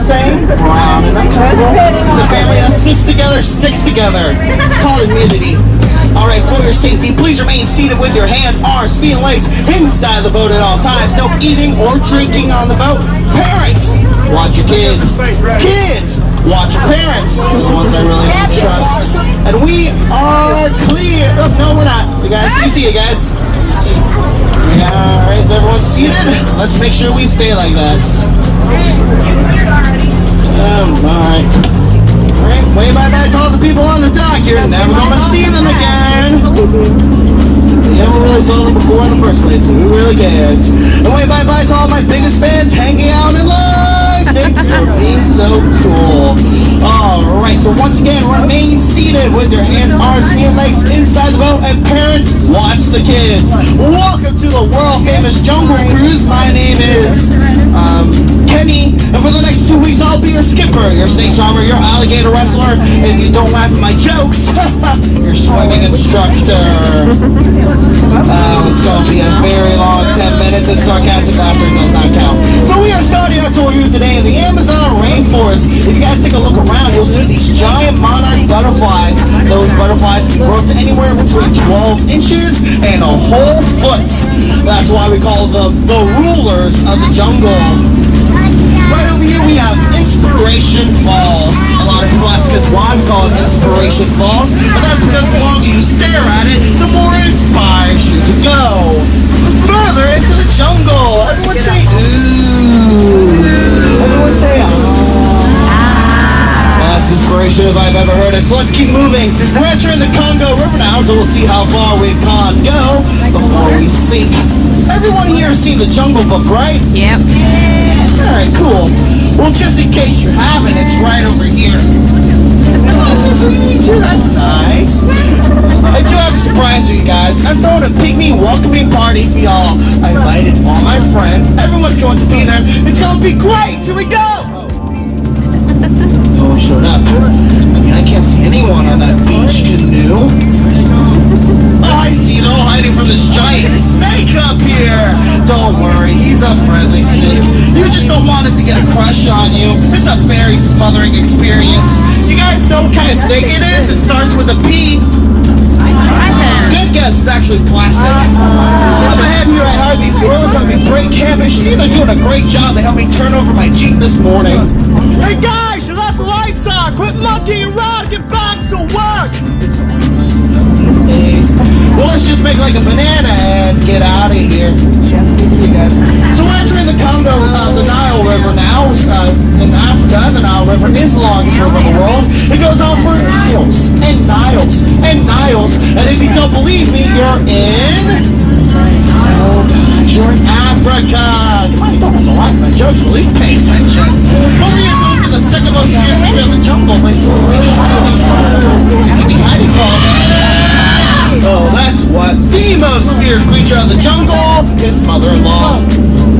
Same from the family that sticks together, sticks together. It's called immunity. Alright, for your safety, please remain seated with your hands, arms, feet, and legs inside the boat at all times. No eating or drinking on the boat. Parents, watch your kids. Kids, watch your parents. They're the ones I really don't trust. And we are clear. Oh, no, we're not. You guys, can you see it, guys? Alright, is everyone seated? Let's make sure we stay like that. Alright. Alright, wave bye-bye to all the people on the dock. You're never gonna see them again. We never really saw them before in the first place, so who really cares? And wave bye-bye to all my biggest fans hanging out in line. Thanks for being so cool. Alright, so once again, remain seated with your hands, arms, feet, and legs inside the boat, and parents, watch the kids. Welcome to the world-famous Jungle Cruise. My name is Kenny, and for the next 2 weeks, I'll be your skipper, your snake charmer, your alligator wrestler, and if you don't laugh at my jokes, your swimming instructor. It's going to be a very long 10 minutes, and sarcastic laughter does not count. So we are starting our tour here today in the Amazon rainforest. If you guys take a look around, you'll see these giant monarch butterflies. Those butterflies can grow up to anywhere between 12 inches and a whole foot. That's why we call them the rulers of the jungle. Right over here we have Inspiration Falls. A lot of people ask us why we call it Inspiration Falls, but that's because the longer you stare at it, the more it inspires you to go further into the jungle. Everyone say ooh. Everyone say That's inspiration if I've ever heard it. So let's keep moving. We're entering the Congo River now, so we'll see how far we can go before we sink. Everyone here has seen the Jungle Book, right? Yep. Alright, cool. Well, just in case you haven't, it's right over here. That's nice. I do have a surprise for you guys. I'm throwing a pygmy welcoming party for y'all. I invited all my friends. Everyone's going to be there. It's going to be great. Here we go. No one showed up. I mean, I can't see anyone on that beach canoe. Oh, I see. They're all hiding from this giant snake up here. Don't worry, he's a friendly snake. You just don't want it to get a crush on you. It's a very smothering experience. You guys know what kind of snake it is? It starts with a P. Good guess, it's actually plastic. Up ahead here, I hired these gorillas on me break camp. And see, they're doing a great job. They helped me turn over my Jeep this morning. Hey guys, you left the lights on. Quit monkeying around. Get back to work. It's these days. Well, let's just make like a banana and get out of here. Just to see you guys. So we're entering the Congo, the Nile River now. In Africa, the Nile River is the longest river in the world. It goes on for miles and miles and miles. And if you don't believe me, you're in... Oh gosh, you're in Africa. You might don't have to laugh at my jokes, but at least pay attention. Over here is over the second most feared creature in the jungle. Hiding from. Oh, that's what the most feared creature in the jungle is mother-in-law.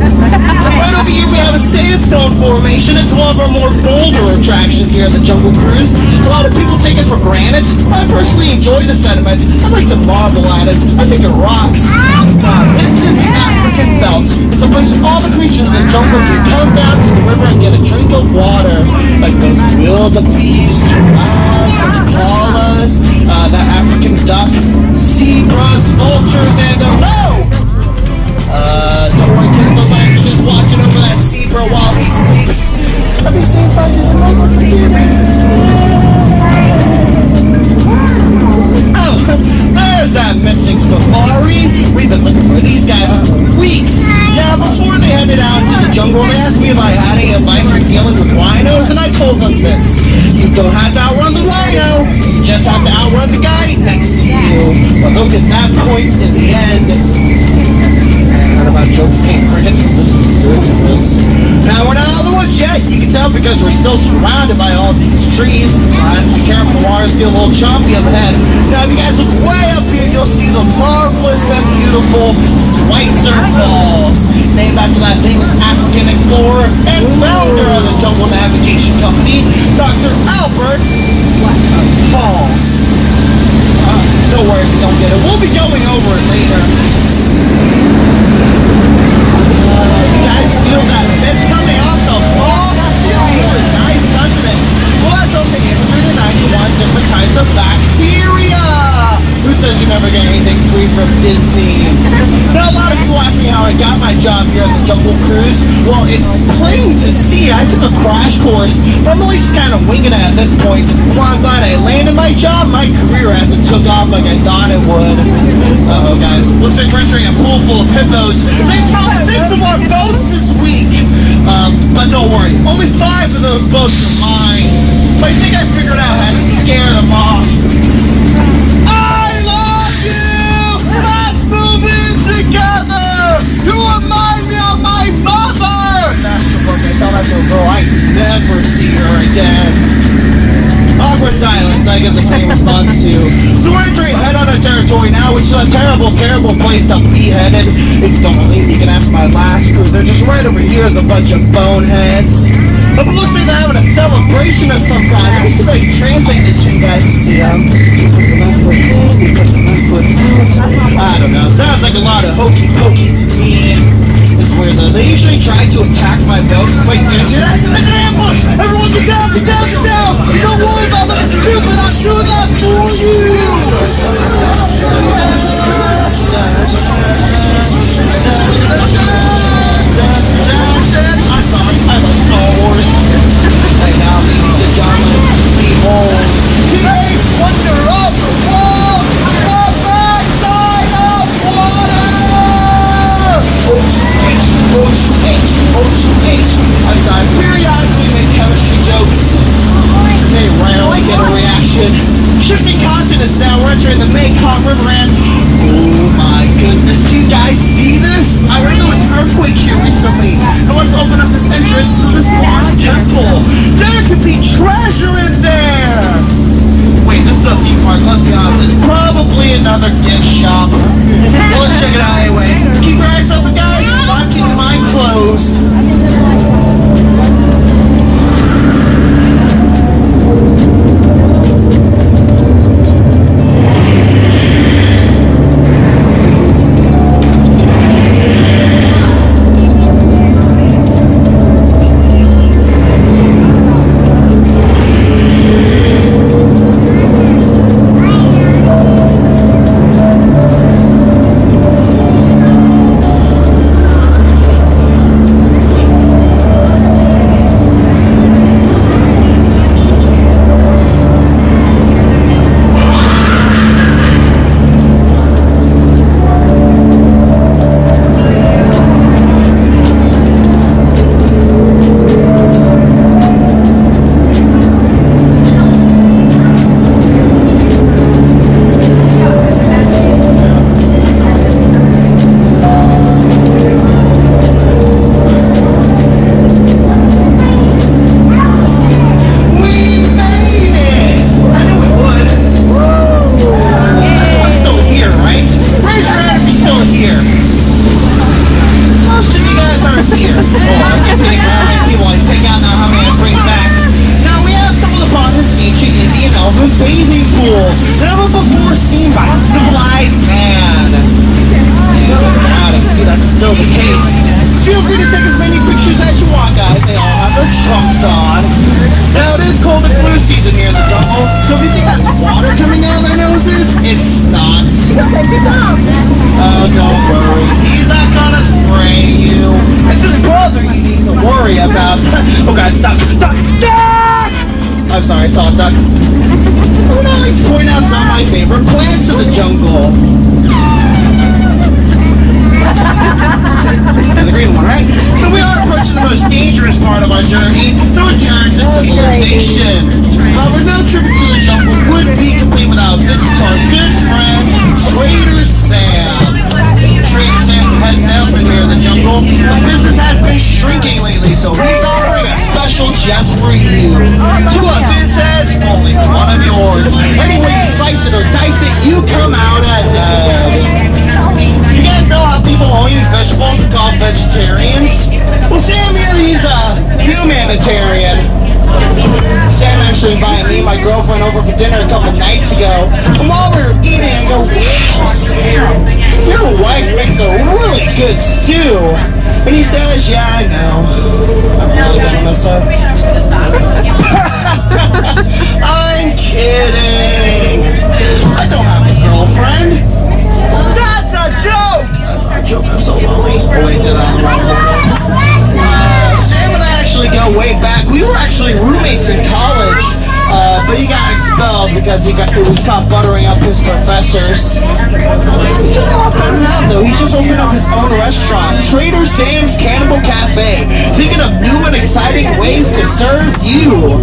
Right over here we have a sandstone formation. It's one of our more bolder attractions here at the Jungle Cruise. A lot of people take it for granted. I personally enjoy the sediment. I like to marvel at it. I think it rocks. This is the African belt. It's a place where all the creatures in the jungle can come down to the river and get a drink of water. Like those wildebeest, giraffes, koalas, that African duck, zebras, vultures, and those... Don't worry kids, those lions are just watching over that zebra while he sleeps. Let me see if I can remember to do Oh, there's that missing safari. We've been looking for these guys for weeks. Now, before they headed out to the jungle, they asked me if I had any advice for dealing with rhinos, and I told them this. You don't have to outrun the rhino, you just have to outrun the guy next to you. But look at that point in the end. About jokes and crickets. Now we're not out of the woods yet. You can tell because we're still surrounded by all these trees. Be careful, the waters get a little choppy up ahead. Now if you guys look way up here, you'll see the marvelous and beautiful Schweitzer Falls, named after that famous African explorer and founder of the Jungle Navigation Company, Dr. Albert Falls. We'll be going over it later. You guys feel that mist coming off the ball? Really nice, doesn't it? Well, that's only 891 different types of bacteria. Who says you never get anything free from Disney? Now, a lot of people ask me how I got my job here at the Jungle Cruise. Well, it's plain to see. I took a crash course, but I'm really just kind of winging it at this point. Well, I'm glad I landed my job. My career hasn't took off like I thought it would. Uh-oh, guys. Looks like we're entering a pool full of hippos. They saw 6 of our boats this week. But don't worry. Only 5 of those boats are mine. But I think I figured out how to scare them off. You remind me of my mother! Masterwork, I tell that little girl I never see her again. Awkward silence, I get the same response to. So we're entering head on a territory now, which is a terrible, terrible place to be headed. If you don't believe me, you can ask my last crew. They're just right over here with a bunch of boneheads. But it looks like they're having a celebration of some kind. Let me see if I can translate this for you guys to see them. I don't know. Sounds like a lot of hokey pokey to me. It's weird though. They usually try to attack my boat. Wait, you guys hear that? It's an ambush! Everyone get down, get down, get down! Don't worry about that stupid, I'm doing that for you! I'm sorry, I like Star Wars. Right now, ladies and gentlemen, behold, Teenage Wonder of the World! The backside of water! I'm sorry, periodically make chemistry jokes. They rarely get a reaction. Shifting continents now, we're entering the Mekong River and oh my goodness, do you guys see this? I heard there was an earthquake here recently. I want to open up this entrance to this lost temple. There could be treasure in there. Wait, this is a theme park, let's be honest. It's probably another gift shop. Well, let's check it out anyway. Keep your eyes open, guys. I'm keeping mine closed. Oh, don't worry. He's not gonna spray you. It's his brother you need to worry about. Oh, guys, duck! I'm sorry, I saw a duck. I would like to point out some of my favorite plants in the jungle. And the green one, right? So we are approaching the most dangerous part of our journey, the return to civilization. However, no trip into the jungle would be complete without a visit to our good friend, Trader Sam. Trader Sam's the head salesman here in the jungle. The business has been shrinking lately, so he's offering a special just for you. 2 of his heads, only 1 of yours. Any way you slice it or dice it, you come out ahead. You guys know how people only eat vegetables and call vegetarians? Well, Sam here, he's a humanitarian. Sam actually invited me and my girlfriend over for dinner a couple nights ago. And while we were eating, go, wow, Sam, your wife makes a really good stew. And he says, yeah, I know. I'm really gonna miss her. I'm kidding. I don't have a girlfriend. That's a joke. That's not a joke. I'm so lonely. Oh, wait, did I on the wrong one? Sam and I actually go way back. We were actually roommates in college. But he got expelled because he was caught buttering up his professors. He's doing a lot better now, though. He just opened up his own restaurant, Trader Sam's Cannibal Cafe, thinking of new and exciting ways to serve you.